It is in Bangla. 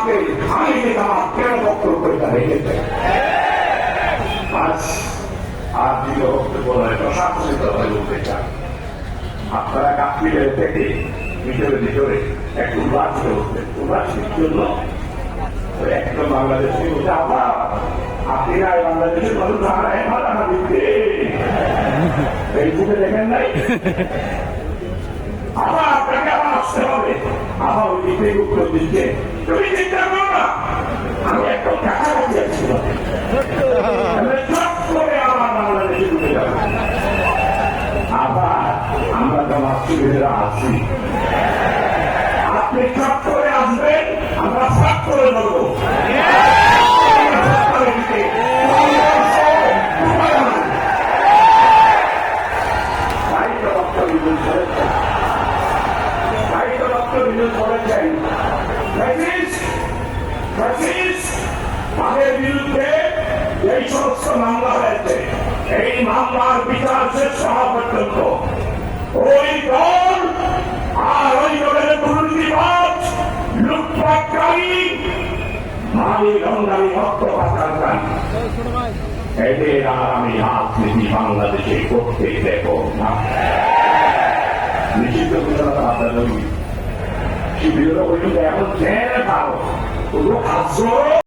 জামাতকে আমি জামাত কেন বক্তব্য রেখেছে আজ আর দ্বিতীয় বক্তব্য নয় প্রশাসনিক হয়ে উঠতে চান আপনারা কাশ্মীরের থেকে ভিতরে ভিতরে একটু উল্লাস করতেন উল্লাসের জন্য একদম বাংলাদেশে আবার আপনারা বাংলাদেশের মানুষ ভাড়া দিচ্ছে ফেসবুকে দেখেন নাই আবার আপনাকে আবার আসতে হবে আবার ওই দিকে উত্তর দিচ্ছে তুমি চিন্তা করো না আমি একদম কাছাকাছি আসছি সব করে আমার বাংলাদেশে ঢুকে যাবো আবার আমরা তো মাতৃভূমিরা আছি আপনি সব করে আসবেন আমরা সব করে নেবো তাদের বিরুদ্ধে এই সমস্ত মামলা হয়েছে এই মামলার বিচার শেষ হওয়া পর্যন্ত ওই দল আর ওই দলের দুর্নীতিবাজ লুটপাটকারী মালি রঙ্গালি রক্ত পাচারকারী এদের আর আমি রাজনীতি বাংলাদেশে করতে দেব না নিষিদ্ধ ঘোষণা আপনার শিবির এখন জেনে পাবো